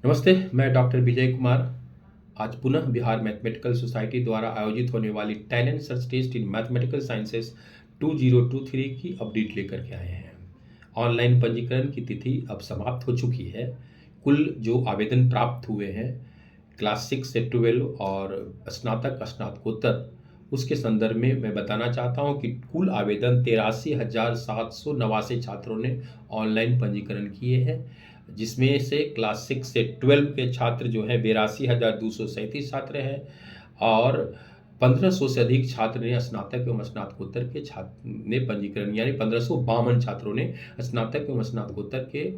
नमस्ते, मैं डॉक्टर विजय कुमार। आज पुनः बिहार मैथमेटिकल सोसाइटी द्वारा आयोजित होने वाली talent search test in mathematical sciences 2023 की अपडेट लेकर के आए हैं। ऑनलाइन पंजीकरण की तिथि अब समाप्त हो चुकी है। कुल जो आवेदन प्राप्त हुए हैं क्लास 6 से 12 और स्नातक स्नातकोत्तर, उसके संदर्भ में मैं बताना चाहता हूं कि कुल आवेदन 83,789 छात्रों ने ऑनलाइन पंजीकरण किए हैं, जिसमें से क्लास 6 से 12 के छात्र जो हैं 82,237 छात्र हैं और 1500 से अधिक छात्र ने स्नातक एवं स्नातकोत्तर के छात्र ने पंजीकरण, यानी 1552 छात्रों ने स्नातक एवं स्नातकोत्तर के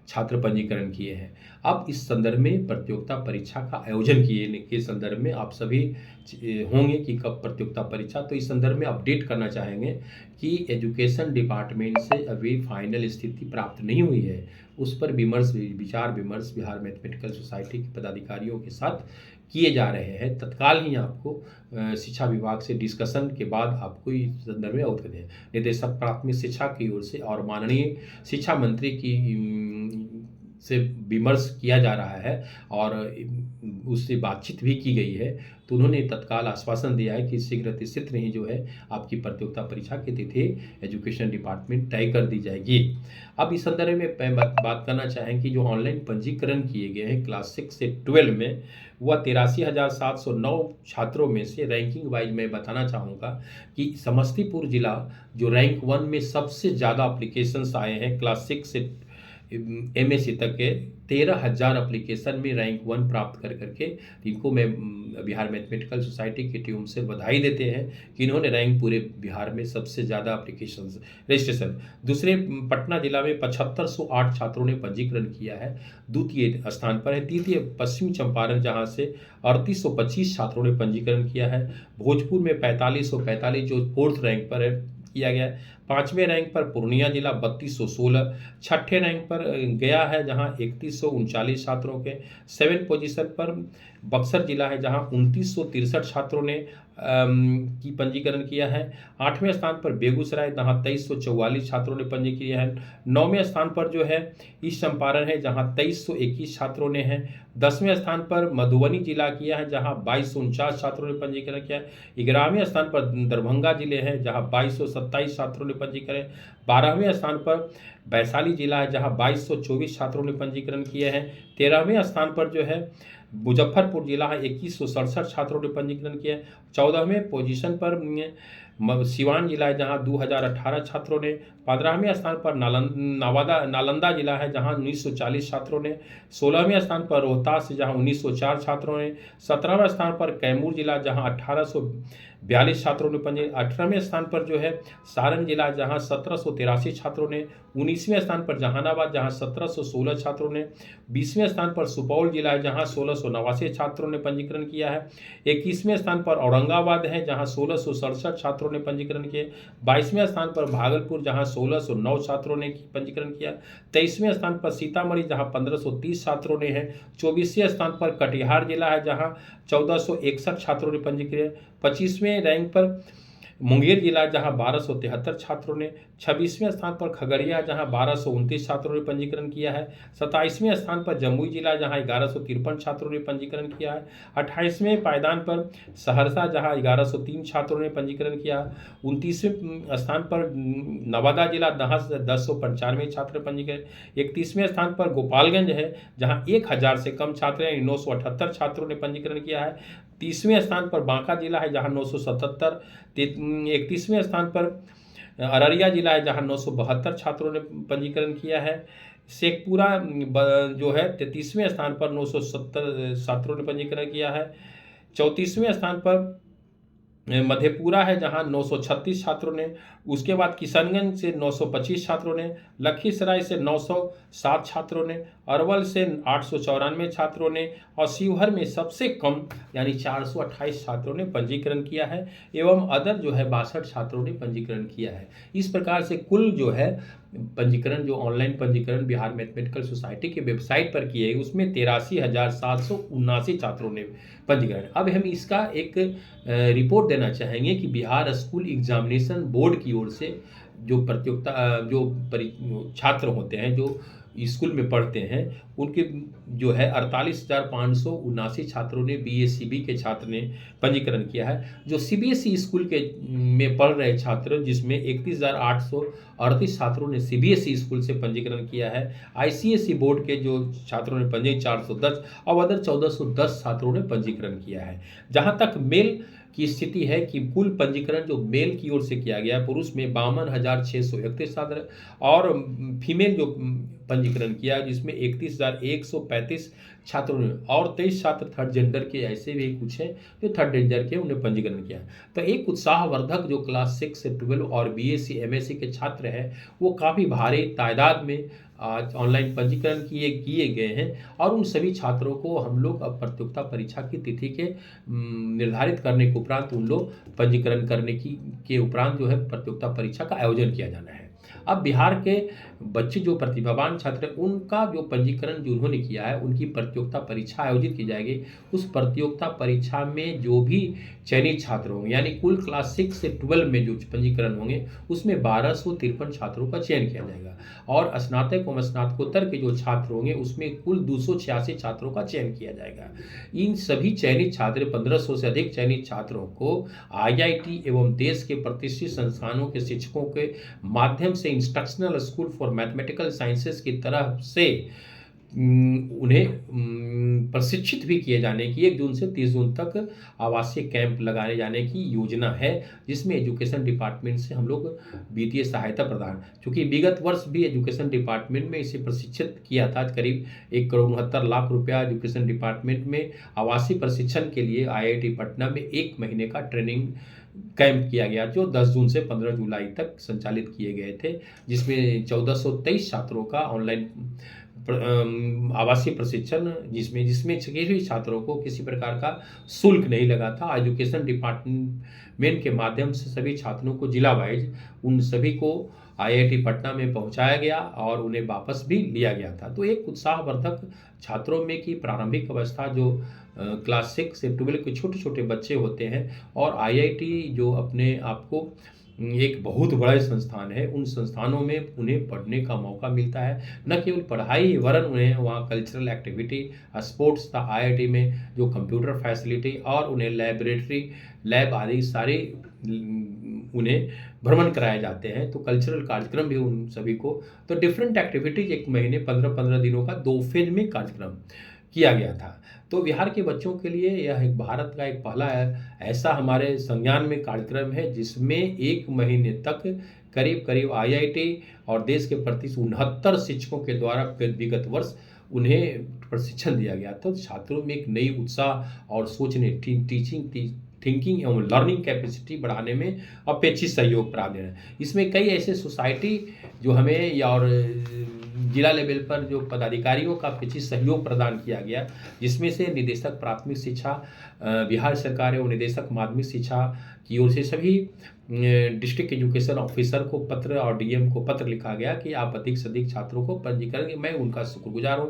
छात्र पंजीकरण किए हैं। अब इस संदर्भ में प्रतियोगिता परीक्षा का आयोजन किए के संदर्भ में आप सभी होंगे कि कब प्रतियोगिता परीक्षा, तो इस संदर्भ में अपडेट करना चाहेंगे कि एजुकेशन डिपार्टमेंट से अभी फाइनल स्थिति प्राप्त नहीं हुई है। उस पर विचार विमर्श बिहार मैथमेटिकल सोसाइटी के पदाधिकारियों के साथ किए जा रहे हैं। तत्काल ही आपको शिक्षा विभाग से डिस्कशन के बाद आपको इस संदर्भ में अवगत है। निदेशक प्राथमिक शिक्षा की ओर से और माननीय शिक्षा मंत्री की से विमर्श किया जा रहा है और उससे बातचीत भी की गई है, तो उन्होंने तत्काल आश्वासन दिया है कि शीघ्र ही जो है आपकी प्रतियोगिता परीक्षा की तिथि एजुकेशन डिपार्टमेंट तय कर दी जाएगी। अब इस संदर्भ में बात करना चाहें कि जो ऑनलाइन पंजीकरण किए गए हैं क्लास 6 से 12 में, वह 83,709 छात्रों में से रैंकिंग वाइज मैं बताना चाहूँगा कि समस्तीपुर जिला जो रैंक 1 में सबसे ज़्यादा अप्लीकेशंस आए हैं क्लास 6 से MSc तक के 13,000 एप्लीकेशन में रैंक 1 प्राप्त कर करके इनको मैं बिहार मैथमेटिकल सोसाइटी की टीम से बधाई देते हैं कि इन्होंने रैंक पूरे बिहार में सबसे ज़्यादा एप्लीकेशन रजिस्ट्रेशन। दूसरे पटना जिला में 7508 छात्रों ने पंजीकरण किया है, द्वितीय स्थान पर है। तृतीय पश्चिमी चंपारण जहां से 3825 छात्रों ने पंजीकरण किया है। भोजपुर में 4545 जो 4th रैंक पर है किया गया है। 5वें रैंक पर पूर्णिया जिला 3216, 6ठे रैंक पर गया है जहां 3139 छात्रों के। 7 पोजीशन पर बक्सर जिला है जहां 2963 छात्रों ने की पंजीकरण किया है। 8वें स्थान पर बेगूसराय जहां 2344 छात्रों ने पंजीकरण किया है। 9वें स्थान पर जो है ईस्ट चंपारण है जहां 2321 छात्रों ने है। 10वें स्थान पर मधुबनी जिला किया है जहां 2249 छात्रों ने पंजीकरण किया है। 11वें स्थान पर दरभंगा जिले हैं जहां 2227 छात्रों ने पंजीकरण। 12वें स्थान पर वैशाली जिला है जहां 2224 छात्रों ने पंजीकरण किए हैं। 13वें स्थान पर जो है मुजफ्फरपुर जिला है, 2167 छात्रों ने पंजीकरण किया है। 14वें पोजीशन पर सिवान जिला है जहां 2018 छात्रों ने। 15वें स्थान पर नालंदा जिला है जहां 1940 छात्रों ने। 16वें स्थान पर रोहतास जहां 1904 छात्रों ने। 17वें स्थान पर कैमूर जिला जहां 1842 छात्रों ने पंजीकरण। 18वें स्थान पर जो है सारण जिला जहां 1783 छात्रों ने। 19वें स्थान पर जहानाबाद जहां 1716 छात्रों ने। 20वें स्थान पर सुपौल जिला है जहां 1689 छात्रों ने पंजीकरण किया है। 21वें स्थान पर औरंगाबाद है जहां 1667 छात्रों ने पंजीकरण किए। 22वें स्थान पर भागलपुर जहां 1609 छात्रों ने पंजीकरण किया। 23वें स्थान पर सीतामढ़ी जहां 1530 छात्रों ने है। 24वें स्थान पर कटिहार जिला है जहां 1461 छात्रों ने पंजीकरण। 25वें रैंक पर मुंगेर जिला जहां 1273 छात्रों ने। 26वें स्थान पर खगड़िया जहां 1229 छात्रों ने पंजीकरण किया है। 27वें स्थान पर जमुई जिला जहां 1153 छात्रों ने पंजीकरण किया है। 28वें पायदान पर सहरसा जहां 1103 छात्रों ने पंजीकरण किया। 29वें स्थान पर नवादा जिला 1095 छात्र पंजीकरण। 31वें स्थान पर गोपालगंज है जहां 1000 से कम छात्र हैं, 978 छात्रों ने पंजीकरण किया है। 30वें स्थान पर बांका जिला है जहां 977। 31वें स्थान पर अररिया जिला है जहां 972 छात्रों ने पंजीकरण किया है। शेखपुरा जो है 33वें स्थान पर 970 छात्रों ने पंजीकरण किया है। 34वें स्थान पर मधेपुरा है जहां 936 छात्रों ने। उसके बाद किशनगंज से 925 छात्रों ने। लखीसराय से 907 छात्रों ने। अरवल से 894 छात्रों ने और शिवहर में सबसे कम यानी 428 छात्रों ने पंजीकरण किया है एवं अदर जो है 62 छात्रों ने पंजीकरण किया है। इस प्रकार से कुल जो है पंजीकरण, जो ऑनलाइन पंजीकरण बिहार मैथमेटिकल सोसाइटी के वेबसाइट पर किए उसमें 83,779 छात्रों ने पंजीकरण। अब हम इसका एक रिपोर्ट देना चाहेंगे कि बिहार स्कूल एग्जामिनेशन बोर्ड की ओर से जो प्रतियोगिता जो छात्र होते हैं, जो स्कूल में पढ़ते हैं, उनके जो है 48,579 छात्रों ने बीएससीबी के छात्र ने पंजीकरण किया है। जो सीबीएसई स्कूल के में पढ़ रहे छात्र, जिसमें 31,838 छात्रों ने सीबीएसई स्कूल से पंजीकरण किया है। आईसीएसई बोर्ड के जो छात्रों ने 410 और अदर 1410 छात्रों ने पंजीकरण किया है। जहाँ तक मेल की स्थिति है कि कुल पंजीकरण जो मेल की ओर से किया गया, पुरुष में 52,631 छात्र और फीमेल जो पंजीकरण किया, जिसमें 31,135 छात्रों ने, और 23 छात्र थर्ड जेंडर के ऐसे भी कुछ हैं जो थर्ड जेंडर के, उन्हें पंजीकरण किया। तो एक उत्साहवर्धक जो क्लास 6 से 12 और बीएससी एमएससी के छात्र हैं, वो काफ़ी भारी तादाद में आज ऑनलाइन पंजीकरण किए किए गए हैं और उन सभी छात्रों को हम लोग अब प्रतियोगिता परीक्षा की तिथि के निर्धारित करने के उपरांत उन लोग पंजीकरण करने के उपरांत जो है प्रतियोगिता परीक्षा का आयोजन किया जाना है। अब बिहार के बच्चे जो प्रतिभावान छात्र हैं, उनका जो पंजीकरण जो उन्होंने किया है, उनकी प्रतियोगिता परीक्षा आयोजित की जाएगी। उस प्रतियोगिता परीक्षा में जो भी चयनित छात्र होंगे, यानी कुल क्लास 6 से 12 में जो पंजीकरण होंगे, उसमें 1253 छात्रों का चयन किया जाएगा और स्नातक एवं स्नातकोत्तर के जो छात्र होंगे, उसमें कुल 286 छात्रों का चयन किया जाएगा। इन सभी चयनित छात्र 1500 से अधिक चयनित छात्रों को आईआईटी एवं देश के प्रतिष्ठित संस्थानों के शिक्षकों के माध्यम से instructional school for mathematical sciences की तरफ से उन्हें प्रशिक्षित भी किए जाने की 1 जून से 30 जून तक आवासीय कैंप लगाए जाने की योजना है, जिसमें एजुकेशन डिपार्टमेंट से हम लोग वित्तीय सहायता प्रदान, क्योंकि विगत वर्ष भी एजुकेशन डिपार्टमेंट में इसे प्रशिक्षित किया था। करीब 1,69,00,000 रुपया एजुकेशन डिपार्टमेंट में आवासीय प्रशिक्षण के लिए आईआईटी पटना में 1 महीने का ट्रेनिंग कैंप किया गया, जो 10 जून से 15 जुलाई तक संचालित किए गए थे, जिसमें 1423 छात्रों का ऑनलाइन आवासीय प्रशिक्षण, जिसमें सभी छात्रों को किसी प्रकार का शुल्क नहीं लगा था। एजुकेशन डिपार्टमेंट के माध्यम से सभी छात्रों को जिला वाइज उन सभी को आईआईटी पटना में पहुंचाया गया और उन्हें वापस भी लिया गया था। तो एक उत्साहवर्धक छात्रों में की प्रारंभिक अवस्था जो क्लास 6 से 12 के छोटे छोटे बच्चे होते हैं, और आईआईटी जो अपने आप को एक बहुत बड़ा संस्थान है, उन संस्थानों में उन्हें पढ़ने का मौका मिलता है। न केवल पढ़ाई, वरन उन्हें वहाँ कल्चरल एक्टिविटी, स्पोर्ट्स था आईआईटी में, जो कंप्यूटर फैसिलिटी और उन्हें लाइब्रेटरी, लैब आदि सारे उन्हें भ्रमण कराए जाते हैं। तो कल्चरल कार्यक्रम भी उन सभी को, तो डिफरेंट एक्टिविटीज 1 महीने 15-15 दिनों का 2 फेज में कार्यक्रम किया गया था। तो बिहार के बच्चों के लिए यह एक भारत का एक पहला ऐसा हमारे संज्ञान में कार्यक्रम है, जिसमें 1 महीने तक करीब आईआईटी और देश के 69 शिक्षकों के द्वारा विगत वर्ष उन्हें प्रशिक्षण दिया गया था। छात्रों में एक नई उत्साह और सोचने, थिंकिंग एवं लर्निंग कैपेसिटी बढ़ाने में अपेक्षित सहयोग प्राप्त है। इसमें कई ऐसे सोसाइटी जो हमें और जिला लेवल पर जो पदाधिकारियों का अपेक्षित सहयोग प्रदान किया गया, जिसमें से निदेशक प्राथमिक शिक्षा बिहार सरकार एवं निदेशक माध्यमिक शिक्षा की ओर से सभी डिस्ट्रिक्ट एजुकेशन ऑफिसर को पत्र और डीएम को पत्र लिखा गया कि आप अधिक से अधिक छात्रों को पंजीकरण, मैं उनका शुक्रगुजार हूँ।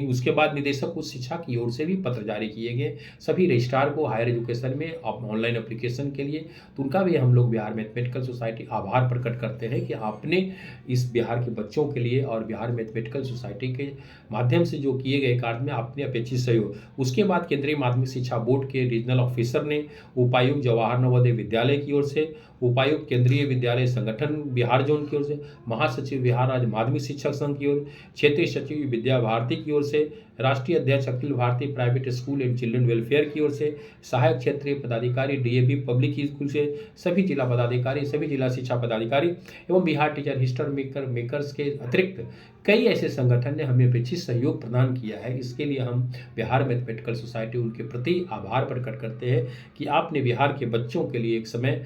उसके बाद निदेशक उच्च शिक्षा की ओर से भी पत्र जारी किए गए सभी रजिस्ट्रार को हायर एजुकेशन में ऑनलाइन एप्लीकेशन के लिए। तो उनका भी हम लोग बिहार मैथमेटिकल सोसाइटी आभार प्रकट करते हैं कि आपने इस बिहार के बच्चों के लिए और बिहार मैथमेटिकल सोसाइटी के माध्यम से जो किए गए कार्य में आपने अपेक्षित सहयोग। उसके बाद केंद्रीय माध्यमिक शिक्षा बोर्ड के रीजनल ऑफिसर ने उपायुक्त जवाहर नवोदय विद्यालय की ओर से, उपायुक्त केंद्रीय विद्यालय संगठन बिहार जोन की ओर से, महासचिव बिहार राज्य माध्यमिक शिक्षक संघ की ओर, क्षेत्रीय सचिव विद्या भारती की ओर से, राष्ट्रीय अध्यक्ष Akhil Bharatiya private school and children welfare की ओर से, सहायक क्षेत्रीय पदाधिकारी डीएवी पब्लिक स्कूल से, सभी जिला पदाधिकारी, सभी जिला शिक्षा पदाधिकारी एवं बिहार टीचर हिस्टर मेकर्स के अतिरिक्त कई ऐसे संगठन ने हमें अपेक्षित सहयोग प्रदान किया है। इसके लिए हम बिहार मैथमेटिकल सोसाइटी उनके प्रति आभार प्रकट करते हैं कि आपने बिहार के बच्चों के लिए एक समय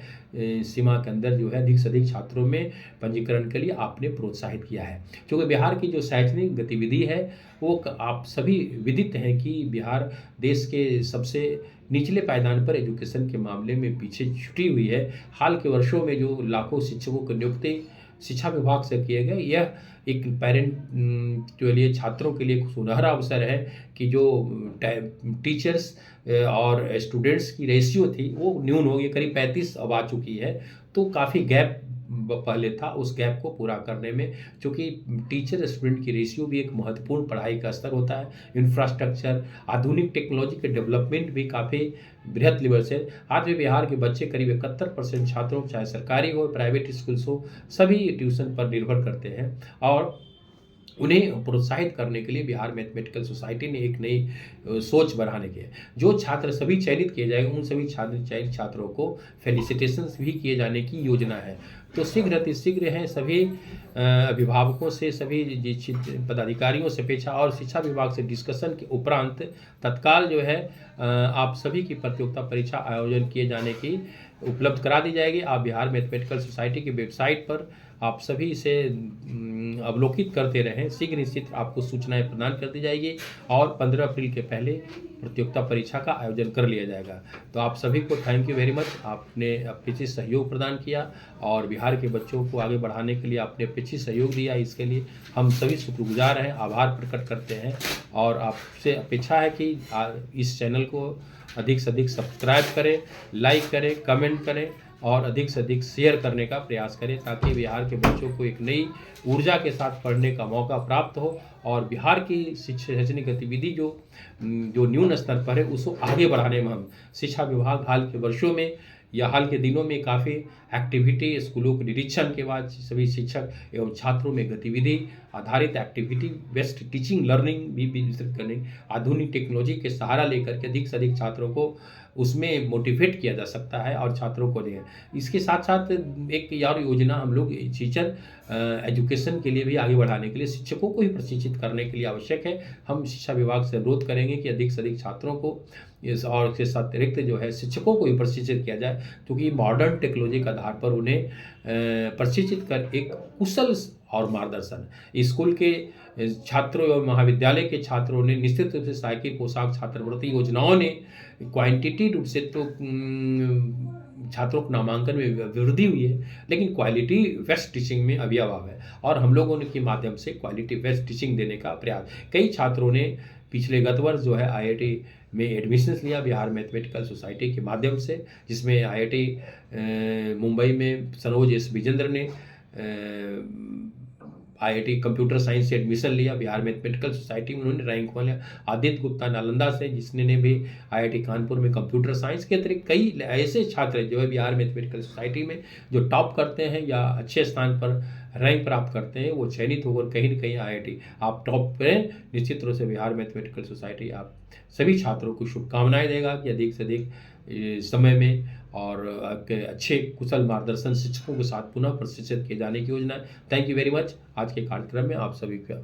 सीमा के अंदर जो है अधिक से अधिक छात्रों में पंजीकरण के लिए आपने प्रोत्साहित किया है। क्योंकि बिहार की जो शैक्षणिक गतिविधि है वो आप सभी विदित हैं कि बिहार देश के सबसे निचले पायदान पर एजुकेशन के मामले में पीछे छुटी हुई है। हाल के वर्षों में जो लाखों शिक्षकों की नियुक्ति शिक्षा विभाग से किए गए, यह एक पेरेंट के लिए, छात्रों के लिए सुनहरा अवसर है कि जो टीचर्स और स्टूडेंट्स की रेशियो थी वो न्यून हो गई, करीब 35 अब आ चुकी है। तो काफ़ी गैप पहले था उस गैप को पूरा करने में, चूँकि टीचर स्टूडेंट की रेशियो भी एक महत्वपूर्ण पढ़ाई का स्तर होता है। इंफ्रास्ट्रक्चर, आधुनिक टेक्नोलॉजी के डेवलपमेंट भी काफ़ी बृहत लेवल से आज भी बिहार के बच्चे करीब 71% छात्रों, चाहे सरकारी हो, प्राइवेट स्कूल्स हो, सभी ट्यूशन पर निर्भर करते हैं और उन्हें प्रोत्साहित करने के लिए बिहार मैथमेटिकल सोसाइटी ने एक नई सोच बढ़ाने की है। जो छात्र सभी चयनित किए जाएंगे उन सभी चयनित छात्रों को फेलिसिटेशंस भी किए जाने की योजना है। तो शीघ्र अतिशीघ्र है सभी अभिभावकों से, सभी पदाधिकारियों से अपेक्षा और शिक्षा विभाग से डिस्कशन के उपरांत तत्काल जो है आप सभी की प्रतियोगिता परीक्षा आयोजन किए जाने की उपलब्ध करा दी जाएगी। आप बिहार मैथमेटिकल सोसाइटी की वेबसाइट पर आप सभी इसे अवलोकित करते रहें। शीघ्र निश्चित आपको सूचनाएं प्रदान कर दी जाएगी और 15 अप्रैल के पहले प्रतियोगिता परीक्षा का आयोजन कर लिया जाएगा। तो आप सभी को थैंक यू वेरी मच। आपने अपेक्षित सहयोग प्रदान किया और बिहार के बच्चों को आगे बढ़ाने के लिए आपने अपेक्षित सहयोग दिया, इसके लिए हम सभी शुक्रगुजार हैं, आभार प्रकट करते हैं और आपसे अपेक्षा है कि इस चैनल को अधिक से अधिक सब्सक्राइब करें, लाइक करें, कमेंट करें और अधिक से अधिक शेयर करने का प्रयास करें ताकि बिहार के बच्चों को एक नई ऊर्जा के साथ पढ़ने का मौका प्राप्त हो और बिहार की शैक्षणिक गतिविधि जो न्यून स्तर पर है उसको आगे बढ़ाने में हम शिक्षा विभाग हाल के वर्षों में या हाल के दिनों में काफ़ी एक्टिविटी स्कूलों के निरीक्षण के बाद सभी शिक्षक एवं छात्रों में गतिविधि आधारित एक्टिविटी बेस्ड टीचिंग लर्निंग भी विस्तृत करने, आधुनिक टेक्नोलॉजी के सहारा लेकर के अधिक से अधिक छात्रों को उसमें मोटिवेट किया जा सकता है और छात्रों को दें। इसके साथ साथ एक और योजना हम लोग टीचर एजुकेशन के लिए भी आगे बढ़ाने के लिए शिक्षकों को भी प्रशिक्षित करने के लिए आवश्यक है। हम शिक्षा विभाग से अनुरोध करेंगे कि अधिक से अधिक छात्रों को इस और इसके साथ अतिरिक्त जो है शिक्षकों को भी प्रशिक्षित किया जाए, क्योंकि मॉडर्न टेक्नोलॉजी के आधार पर उन्हें प्रशिक्षित कर एक कुशल और मार्गदर्शन स्कूल के छात्रों एवं महाविद्यालय के छात्रों ने निश्चित रूप से साइकिल, पोशाक, छात्रवृत्ति योजनाओं ने क्वांटिटी रूप से तो छात्रों को नामांकन में वृद्धि हुई है, लेकिन क्वालिटी बेस्ट टीचिंग में अभी अभाव है और हम लोगों के माध्यम से क्वालिटी बेस्ट टीचिंग देने का प्रयास। कई छात्रों ने पिछले गत वर्ष जो है IIT में एडमिशन्स लिया बिहार मैथमेटिकल सोसाइटी के माध्यम से, जिसमें IIT मुंबई में सनोज एस विजेंद्र ने IIT कंप्यूटर साइंस से एडमिशन लिया बिहार मैथमेटिकल सोसाइटी में, उन्होंने रैंक 1 लिया। आदित्य गुप्ता नालंदा से जिसने ने भी IIT कानपुर में कंप्यूटर साइंस के अतिरिक्त कई ऐसे छात्र जो है बिहार मैथमेटिकल सोसाइटी में जो टॉप करते हैं या अच्छे स्थान पर रैंक प्राप्त करते हैं, वो चयनित होकर कहीं न कहीं IIT आप टॉप करें। निश्चित रूप से बिहार मैथमेटिकल सोसाइटी आप सभी छात्रों को शुभकामनाएं देगा कि अधिक से अधिक समय में और अच्छे कुशल मार्गदर्शन शिक्षकों के साथ पुनः प्रशिक्षित किए जाने की योजना है। Thank you very much. आज के कार्यक्रम में आप सभी का